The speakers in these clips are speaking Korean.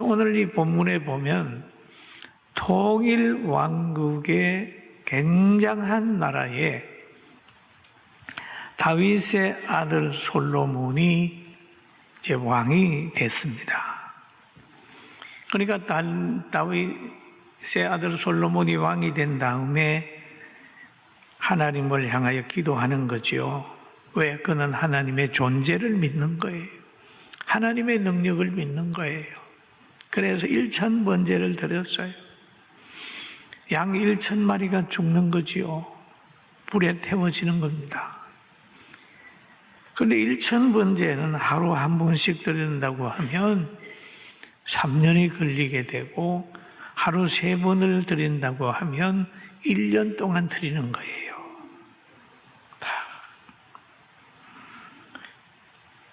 오늘 이 본문에 보면 통일 왕국의 굉장한 나라에 다윗의 아들 솔로몬이 이제 왕이 됐습니다. 그러니까 다윗의 아들 솔로몬이 왕이 된 다음에 하나님을 향하여 기도하는 거죠. 왜? 그는 하나님의 존재를 믿는 거예요. 하나님의 능력을 믿는 거예요. 그래서 1,000번제를 드렸어요. 양 1,000마리가 죽는 거지요. 불에 태워지는 겁니다. 그런데 1,000번제는 하루 한 번씩 드린다고 하면 3년이 걸리게 되고, 하루 3번을 드린다고 하면 1년 동안 드리는 거예요.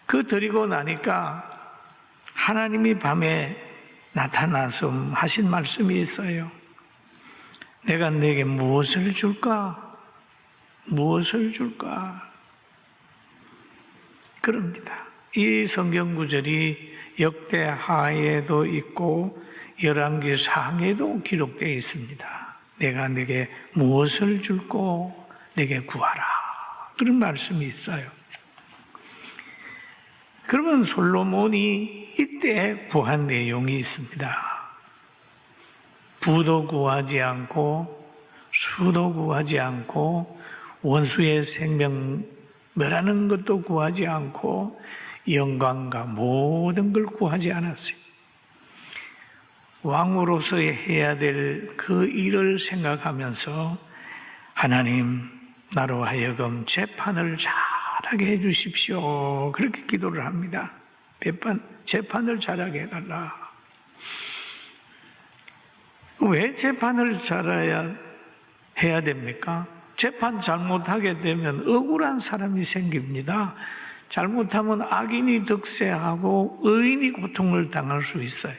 그 드리고 나니까 하나님이 밤에 나타나서 하신 말씀이 있어요. 내가 네게 무엇을 줄까? 무엇을 줄까? 그럽니다. 이 성경 구절이 역대하에도 있고 열왕기상에도 기록되어 있습니다. 내가 네게 무엇을 줄고 네게 구하라. 그런 말씀이 있어요. 그러면 솔로몬이 이때 구한 내용이 있습니다. 부도 구하지 않고 수도 구하지 않고 원수의 생명 멸하는 것도 구하지 않고 영광과 모든 걸 구하지 않았어요. 왕으로서 해야 될 그 일을 생각하면서 하나님, 나로 하여금 재판을 잘하게 해 주십시오. 그렇게 기도를 합니다. 재판을 잘하게 해달라. 왜 재판을 해야 됩니까? 재판 잘못하게 되면 억울한 사람이 생깁니다. 잘못하면 악인이 득세하고 의인이 고통을 당할 수 있어요.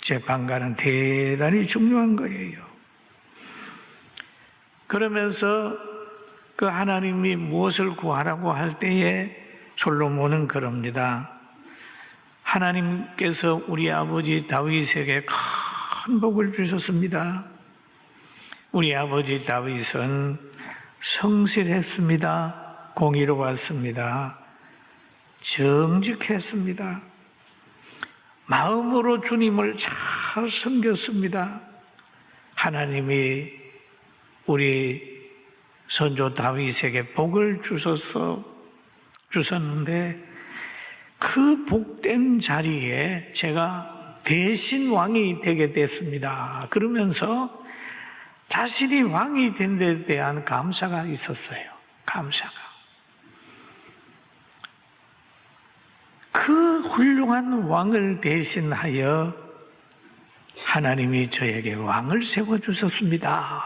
재판관은 대단히 중요한 거예요. 그러면서 그 하나님이 무엇을 구하라고 할 때에 솔로몬은 그럽니다. 하나님께서 우리 아버지 다윗에게 큰 복을 주셨습니다. 우리 아버지 다윗은 성실했습니다. 공의로웠습니다. 정직했습니다. 마음으로 주님을 잘 섬겼습니다. 하나님이 우리 선조 다윗에게 복을 주셨는데 그 복된 자리에 제가 대신 왕이 되게 됐습니다. 그러면서 자신이 왕이 된 데 대한 감사가 있었어요. 감사가. 그 훌륭한 왕을 대신하여 하나님이 저에게 왕을 세워주셨습니다.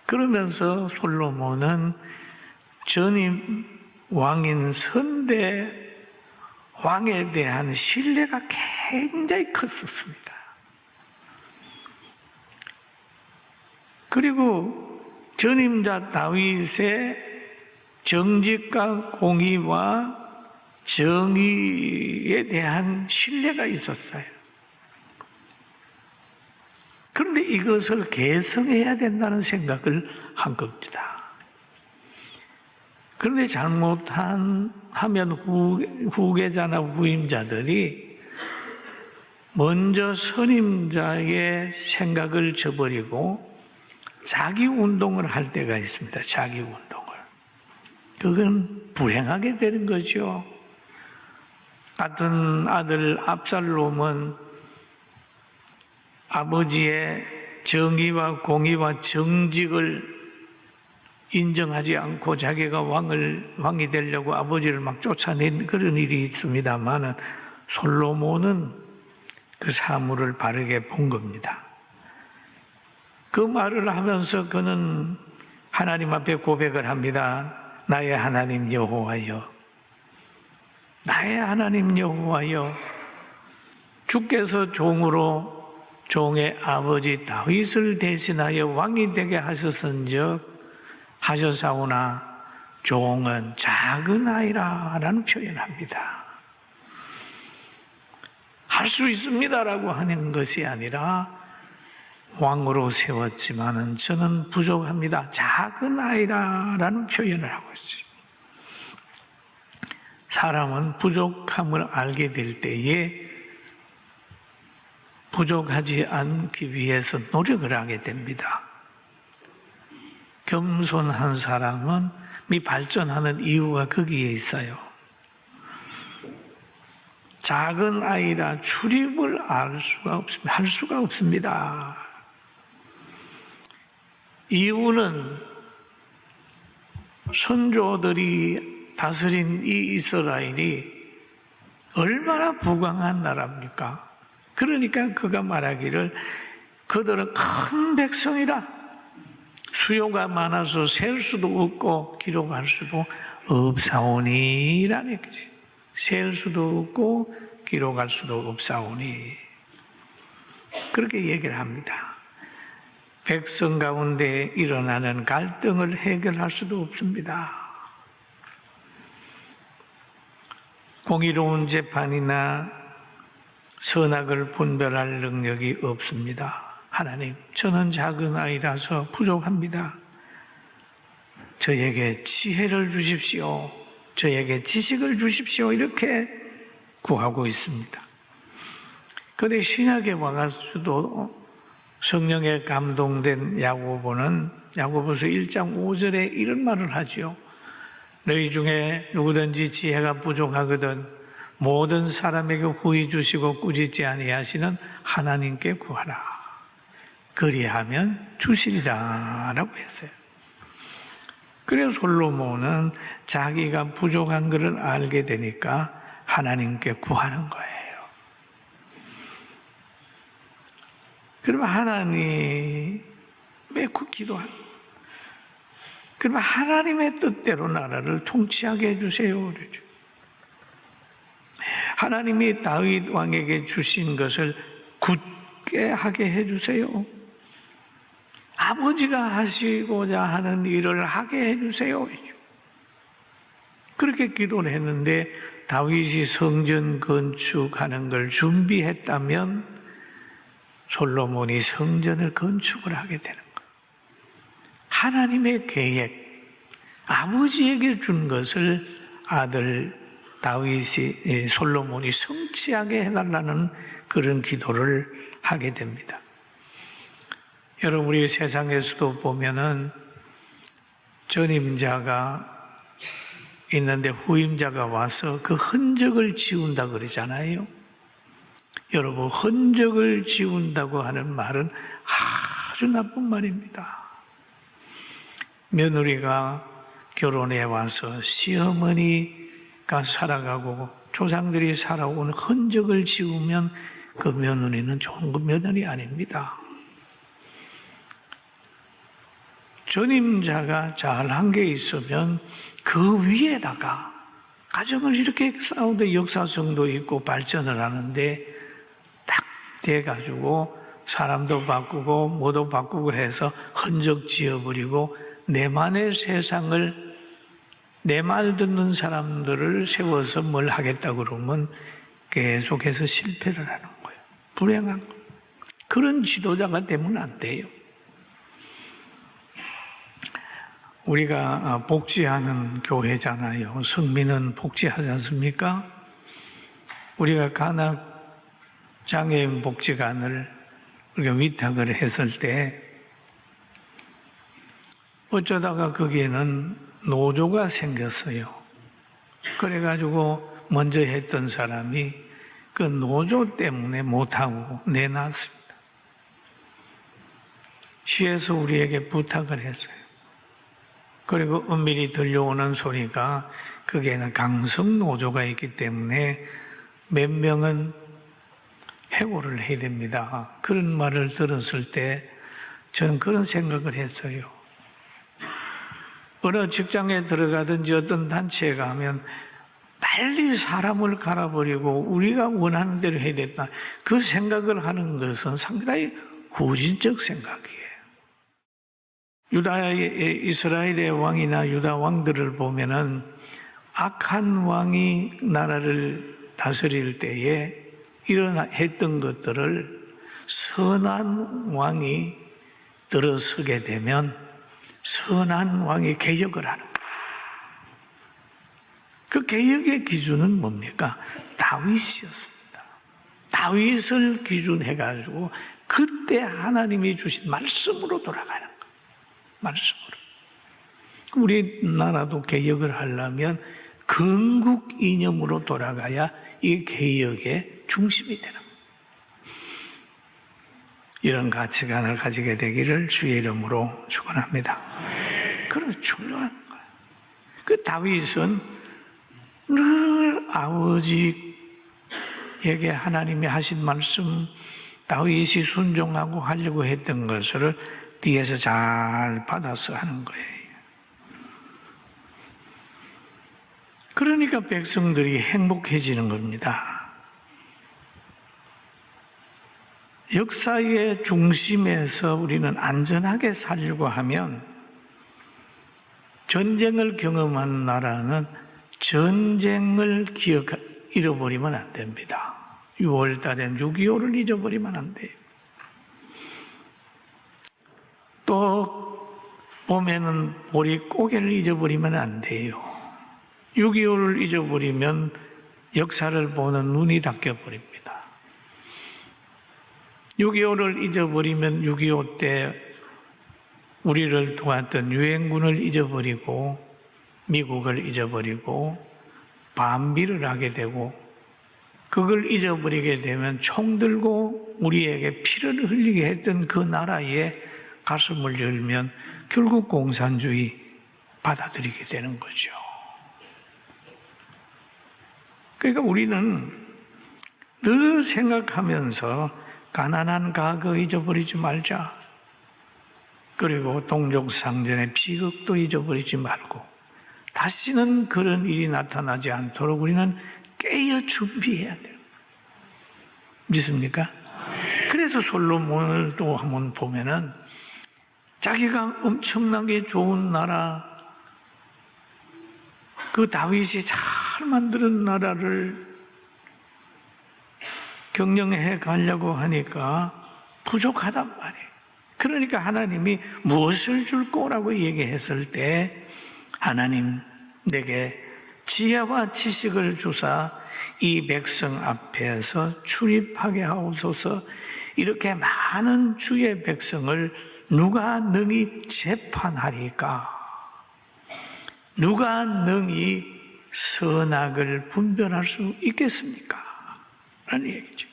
그러면서 솔로몬은 전임 왕인 선대 왕에 대한 신뢰가 굉장히 컸었습니다. 그리고 전임자 다윗의 정직과 공의와 정의에 대한 신뢰가 있었어요. 그런데 이것을 개성해야 된다는 생각을 한 겁니다. 그런데 하면 후계자나 후임자들이 먼저 선임자의 생각을 저버리고 자기 운동을 할 때가 있습니다. 자기 운동을. 그건 불행하게 되는 거죠. 같은 아들 압살롬은 아버지의 정의와 공의와 정직을 인정하지 않고 자기가 왕이 되려고 아버지를 막 쫓아낸 그런 일이 있습니다만 솔로몬은 그 사물을 바르게 본 겁니다. 그 말을 하면서 그는 하나님 앞에 고백을 합니다. 나의 하나님 여호와여, 나의 하나님 여호와여, 주께서 종의 아버지 다윗을 대신하여 왕이 되게 하셨은즉 하셨사오나 종은 작은 아이라 라는 표현합니다. 할 수 있습니다라고 하는 것이 아니라 왕으로 세웠지만은 저는 부족합니다. 작은 아이라라는 표현을 하고 있어요. 사람은 부족함을 알게 될 때에 부족하지 않기 위해서 노력을 하게 됩니다. 겸손한 사람은 발전하는 이유가 거기에 있어요. 작은 아이라 출입을 할 수가 없습니다. 이유는 선조들이 다스린 이 이스라엘이 얼마나 부강한 나라입니까? 그러니까 그가 말하기를 그들은 큰 백성이라 수요가 많아서 셀 수도 없고 기록할 수도 없사오니라는 거지. 셀 수도 없고 기록할 수도 없사오니 그렇게 얘기를 합니다. 백성 가운데 일어나는 갈등을 해결할 수도 없습니다. 공의로운 재판이나 선악을 분별할 능력이 없습니다. 하나님, 저는 작은 아이라서 부족합니다. 저에게 지혜를 주십시오. 저에게 지식을 주십시오. 이렇게 구하고 있습니다. 그런데 신약에 와가지고도 성령에 감동된 야고보는 야고보서 1장 5절에 이런 말을 하죠. 너희 중에 누구든지 지혜가 부족하거든 모든 사람에게 후히 주시고 꾸짖지 아니하시는 하나님께 구하라. 그리하면 주시리라 라고 했어요. 그래서 솔로몬은 자기가 부족한 것을 알게 되니까 하나님께 구하는 거예요. 그러면 하나님의 기도하는 거예요. 그러면 하나님의 뜻대로 나라를 통치하게 해주세요. 그러죠. 하나님이 다윗 왕에게 주신 것을 굳게 하게 해주세요. 아버지가 하시고자 하는 일을 하게 해주세요. 그렇게 기도를 했는데 다윗이 성전 건축하는 걸 준비했다면 솔로몬이 성전을 건축을 하게 되는 거예요. 하나님의 계획, 아버지에게 준 것을 아들 다윗이 솔로몬이 성취하게 해달라는 그런 기도를 하게 됩니다. 여러분, 우리 세상에서도 보면은 전임자가 있는데 후임자가 와서 그 흔적을 지운다 그러잖아요. 여러분, 흔적을 지운다고 하는 말은 아주 나쁜 말입니다. 며느리가 결혼해 와서 시어머니가 살아가고 조상들이 살아온 흔적을 지우면 그 며느리는 좋은 그 며느리 아닙니다. 전임자가 잘한 게 있으면 그 위에다가 가정을 이렇게 싸우는데 역사성도 있고 발전을 하는데 딱 돼가지고 사람도 바꾸고 뭐도 바꾸고 해서 흔적 지어버리고 내만의 세상을 내 말 듣는 사람들을 세워서 뭘 하겠다 그러면 계속해서 실패를 하는 거예요. 불행한 거예요. 그런 지도자가 되면 안 돼요. 우리가 복지하는 교회잖아요. 성민은 복지하지 않습니까? 우리가 간악 장애인 복지관을 우리가 위탁을 했을 때 어쩌다가 거기에는 노조가 생겼어요. 그래가지고 먼저 했던 사람이 그 노조 때문에 못하고 내놨습니다. 시에서 우리에게 부탁을 했어요. 그리고 은밀히 들려오는 소리가 거기에는 강성 노조가 있기 때문에 몇 명은 해고를 해야 됩니다. 그런 말을 들었을 때 저는 그런 생각을 했어요. 어느 직장에 들어가든지 어떤 단체에 가면 빨리 사람을 갈아버리고 우리가 원하는 대로 해야 된다. 그 생각을 하는 것은 상당히 후진적 생각이에요. 이스라엘의 왕이나 유다 왕들을 보면은 악한 왕이 나라를 다스릴 때에 했던 것들을 선한 왕이 들어서게 되면 선한 왕이 개혁을 하는 거예요. 그 개혁의 기준은 뭡니까? 다윗이었습니다. 다윗을 기준해가지고 그때 하나님이 주신 말씀으로 돌아가는 거예요. 말씀으로. 우리나라도 개혁을 하려면 건국 이념으로 돌아가야 이 개혁의 중심이 되는 거예요. 이런 가치관을 가지게 되기를 주의 이름으로 축원합니다. 그런 중요한 거예요. 그 다윗은 늘 아버지에게 하나님이 하신 말씀, 다윗이 순종하고 하려고 했던 것을 뒤에서 잘 받아서 하는 거예요. 그러니까 백성들이 행복해지는 겁니다. 역사의 중심에서 우리는 안전하게 살려고 하면 전쟁을 경험한 나라는 전쟁을 잃어버리면 안 됩니다. 6월 달엔 6.25를 잊어버리면 안 돼요. 또 봄에는 보릿고개를 잊어버리면 안 돼요. 6.25를 잊어버리면 역사를 보는 눈이 닫혀버립니다. 6.25를 잊어버리면 6.25 때 우리를 도왔던 유엔군을 잊어버리고 미국을 잊어버리고 반비를 하게 되고 그걸 잊어버리게 되면 총 들고 우리에게 피를 흘리게 했던 그 나라에 가슴을 열면 결국 공산주의 받아들이게 되는 거죠. 그러니까 우리는 늘 생각하면서 가난한 과거 잊어버리지 말자. 그리고 동족상전의 비극도 잊어버리지 말고 다시는 그런 일이 나타나지 않도록 우리는 깨어 준비해야 돼요. 믿습니까? 그래서 솔로몬을 또 한번 보면은 자기가 엄청나게 좋은 나라, 그 다윗이 잘 만드는 나라를 경영해 가려고 하니까 부족하단 말이에요. 그러니까 하나님이 무엇을 줄 거라고 얘기했을 때 하나님 내게 지혜와 지식을 주사 이 백성 앞에서 출입하게 하옵소서. 이렇게 많은 주의 백성을 누가 능히 재판하리까? 누가 능히 선악을 분별할 수 있겠습니까? 라는 얘기죠.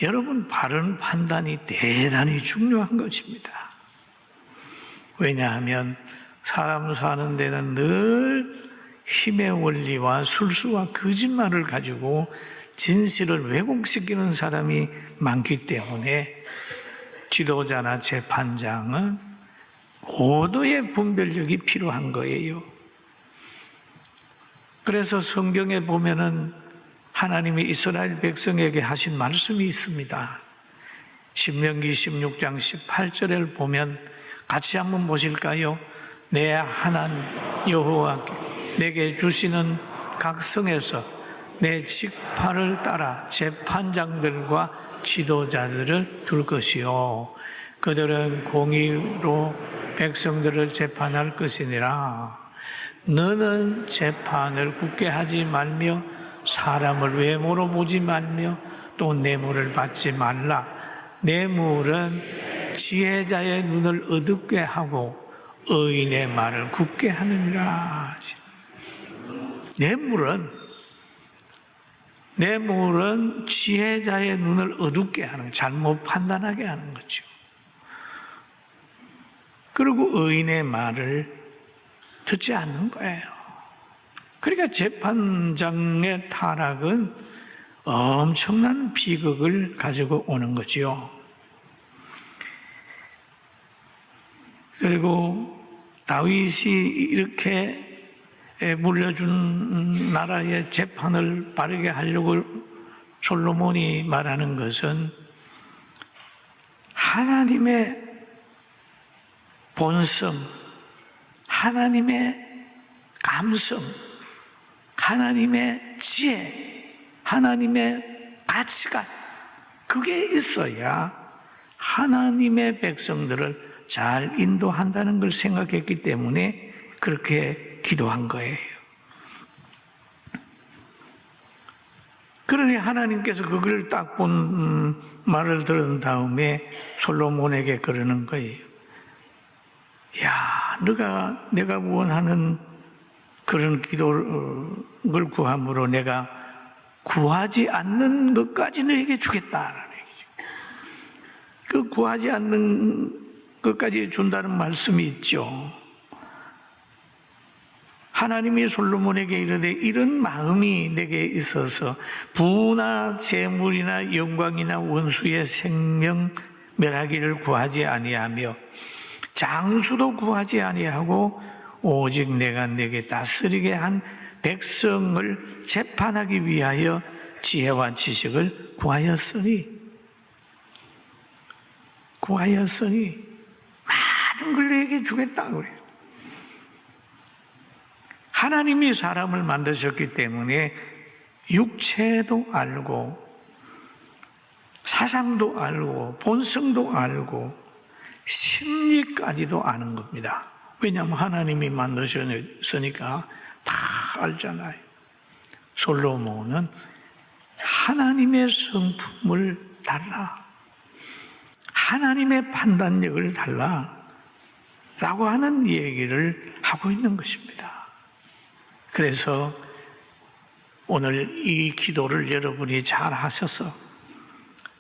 여러분, 바른 판단이 대단히 중요한 것입니다. 왜냐하면 사람 사는 데는 늘 힘의 원리와 술수와 거짓말을 가지고 진실을 왜곡시키는 사람이 많기 때문에 지도자나 재판장은 고도의 분별력이 필요한 거예요. 그래서 성경에 보면은 하나님이 이스라엘 백성에게 하신 말씀이 있습니다. 신명기 16장 18절을 보면 같이 한번 보실까요? 내 하나님 여호와께 내게 주시는 각 성에서 내 직파를 따라 재판장들과 지도자들을 둘 것이요 그들은 공의로 백성들을 재판할 것이니라. 너는 재판을 굳게 하지 말며 사람을 외모로 보지 말며 또 뇌물을 받지 말라. 뇌물은 지혜자의 눈을 어둡게 하고 의인의 말을 굳게 하느니라. 뇌물은 지혜자의 눈을 어둡게 하는, 잘못 판단하게 하는 거죠. 그리고 의인의 말을 듣지 않는 거예요. 그러니까 재판장의 타락은 엄청난 비극을 가지고 오는 거지요. 그리고 다윗이 이렇게 물려준 나라의 재판을 바르게 하려고 솔로몬이 말하는 것은 하나님의 본성, 하나님의 감성, 하나님의 지혜, 하나님의 가치가 그게 있어야 하나님의 백성들을 잘 인도한다는 걸 생각했기 때문에 그렇게 기도한 거예요. 그러니 하나님께서 그걸 딱 본 말을 들은 다음에 솔로몬에게 그러는 거예요. 야, 내가 원하는 그런 기도를 구함으로 내가 구하지 않는 것까지 너에게 주겠다라는 얘기죠. 그 구하지 않는 것까지 준다는 말씀이 있죠. 하나님이 솔로몬에게 이르되 이런 마음이 내게 있어서 부나 재물이나 영광이나 원수의 생명 멸하기를 구하지 아니하며 장수도 구하지 아니하고 오직 내가 내게 다스리게 한 백성을 재판하기 위하여 지혜와 지식을 구하였으니 많은 걸 너에게 주겠다고 그래요. 하나님이 사람을 만드셨기 때문에 육체도 알고 사상도 알고 본성도 알고 심리까지도 아는 겁니다. 왜냐하면 하나님이 만드셨으니까 다 알잖아요. 솔로몬은 하나님의 성품을 달라, 하나님의 판단력을 달라 라고 하는 얘기를 하고 있는 것입니다. 그래서 오늘 이 기도를 여러분이 잘 하셔서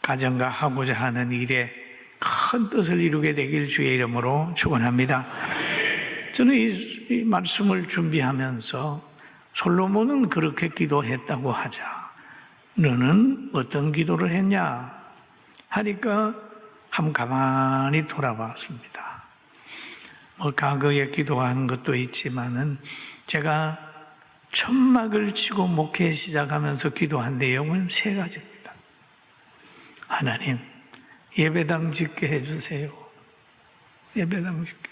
가정과 하고자 하는 일에 큰 뜻을 이루게 되길 주의 이름으로 축원합니다. 저는 이 말씀을 준비하면서 솔로몬은 그렇게 기도했다고 하자, 너는 어떤 기도를 했냐 하니까 한번 가만히 돌아봤습니다. 과거에 기도한 것도 있지만은 제가 천막을 치고 목회 시작하면서 기도한 내용은 3가지입니다. 하나님, 예배당 짓게 해주세요. 예배당 짓게.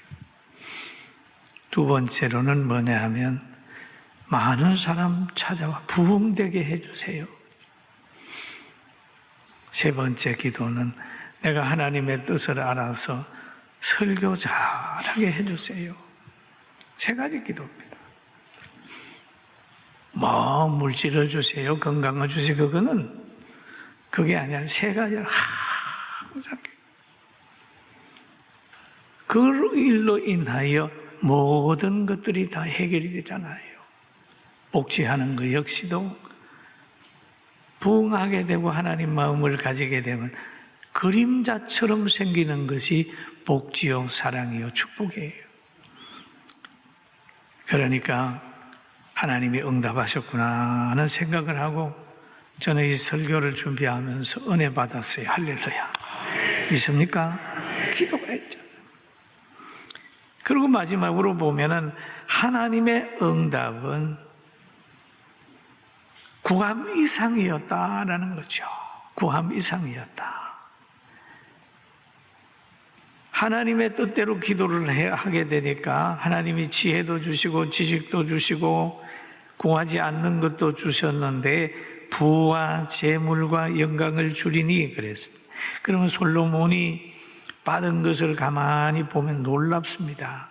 2번째로는 뭐냐 하면 많은 사람 찾아와 부흥되게 해주세요. 3번째 기도는 내가 하나님의 뜻을 알아서 설교 잘하게 해주세요. 3가지 기도입니다. 물질을 주세요, 건강을 주세요, 그게 아니라 3가지를 항상 그 일로 인하여 모든 것들이 다 해결이 되잖아요. 복지하는 것 역시도 부흥하게 되고 하나님 마음을 가지게 되면 그림자처럼 생기는 것이 복지요, 사랑이요, 축복이에요. 그러니까 하나님이 응답하셨구나 하는 생각을 하고 저는 이 설교를 준비하면서 은혜 받았어요. 할렐루야. 믿습니까? 기도가 있잖아요. 그리고 마지막으로 보면은 하나님의 응답은 구함 이상이었다라는 거죠. 구함 이상이었다. 하나님의 뜻대로 기도를 하게 되니까 하나님이 지혜도 주시고 지식도 주시고 구하지 않는 것도 주셨는데 부와 재물과 영광을 주리니 그랬습니다. 그러면 솔로몬이 받은 것을 가만히 보면 놀랍습니다.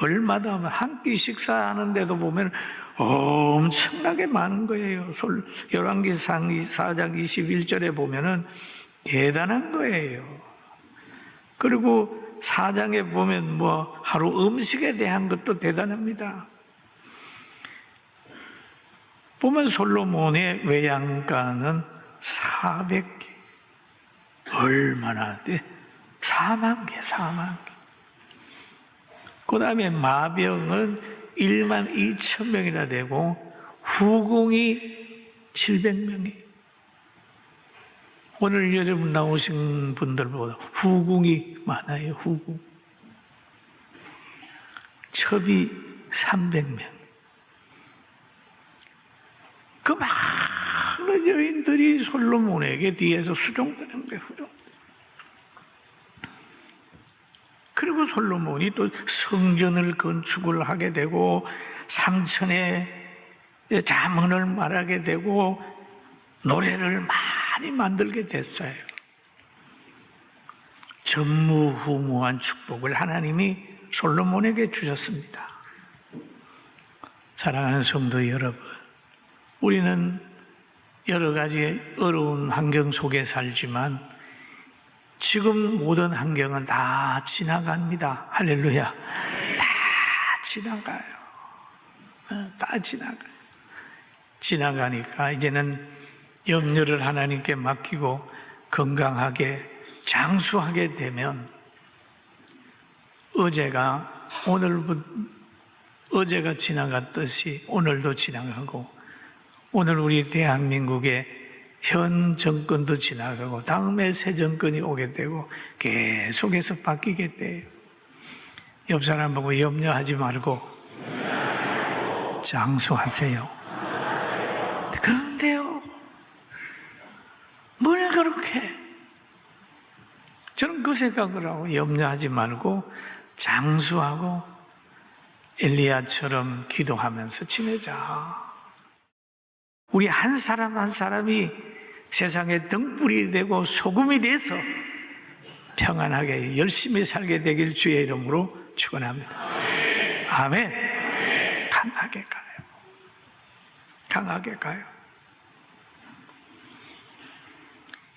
얼마나 한 끼 식사하는데도 보면 엄청나게 많은 거예요. 열왕기상 4장 21절에 보면은 대단한 거예요. 그리고 4장에 보면 하루 음식에 대한 것도 대단합니다. 보면 솔로몬의 외양간은 400개. 얼마나 돼? 4만 개. 그 다음에 마병은 1만 2천 명이나 되고 후궁이 700명이. 오늘 여러분 나오신 분들보다 후궁이 많아요. 후궁. 첩이 300명. 그 많은 여인들이 솔로몬에게 뒤에서 수종되는 거예요. 그리고 솔로몬이 또 성전을 건축을 하게 되고 삼천의 자문을 말하게 되고 노래를 많이 만들게 됐어요. 전무후무한 축복을 하나님이 솔로몬에게 주셨습니다. 사랑하는 성도 여러분, 우리는 여러 가지 어려운 환경 속에 살지만 지금 모든 환경은 다 지나갑니다. 할렐루야. 다 지나가요. 다 지나가요. 지나가니까 이제는 염려를 하나님께 맡기고 건강하게 장수하게 되면 어제가 지나갔듯이 오늘도 지나가고, 오늘 우리 대한민국의 현 정권도 지나가고 다음에 새 정권이 오게 되고 계속해서 바뀌게 돼요. 옆 사람 보고 염려하지 말고 장수하세요. 그런데요, 뭘 그렇게, 저는 그 생각을 하고, 염려하지 말고 장수하고 엘리야처럼 기도하면서 지내자. 우리 한 사람 한 사람이 세상에 등불이 되고 소금이 돼서 평안하게 열심히 살게 되길 주의 이름으로 축원합니다. 아멘. 강하게 가요. 강하게 가요.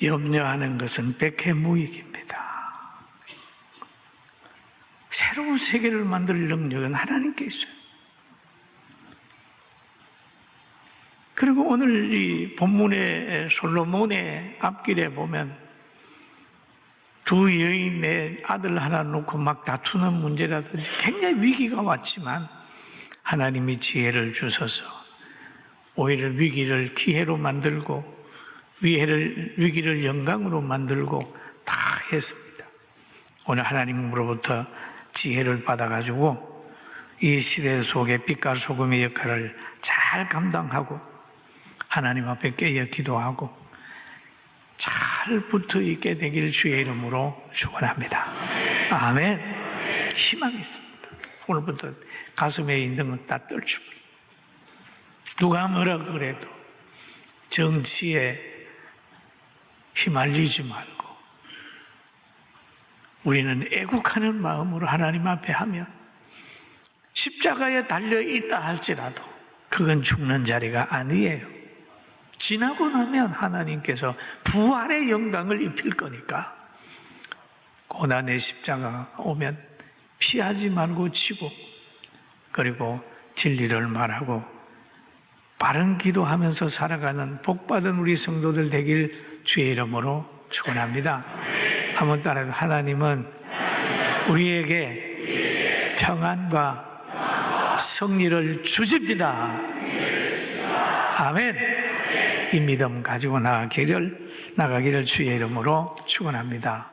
염려하는 것은 백해무익입니다. 새로운 세계를 만들 능력은 하나님께 있어요. 그리고 오늘 이 본문의 솔로몬의 앞길에 보면 두 여인의 아들 하나 놓고 막 다투는 문제라든지 굉장히 위기가 왔지만 하나님이 지혜를 주셔서 오히려 위기를 기회로 만들고 위기를 영광으로 만들고 다 했습니다. 오늘 하나님으로부터 지혜를 받아가지고 이 시대 속에 빛과 소금의 역할을 잘 감당하고 하나님 앞에 깨어 기도하고 잘 붙어 있게 되길 주의 이름으로 축원합니다. 아멘. 희망이 있습니다. 오늘부터 가슴에 있는 건 다 떨쳐버려. 누가 뭐라 그래도 정치에 휘말리지 말고 우리는 애국하는 마음으로 하나님 앞에 하면 십자가에 달려 있다 할지라도 그건 죽는 자리가 아니에요. 지나고 나면 하나님께서 부활의 영광을 입힐 거니까 고난의 십자가 오면 피하지 말고 치고, 그리고 진리를 말하고 바른 기도하면서 살아가는 복받은 우리 성도들 되길 주의 이름으로 축원합니다. 한번 따라해. 하나님은 우리에게 평안과 승리를 주십니다. 아멘. 이 믿음 가지고 나가기를 주의 이름으로 축원합니다.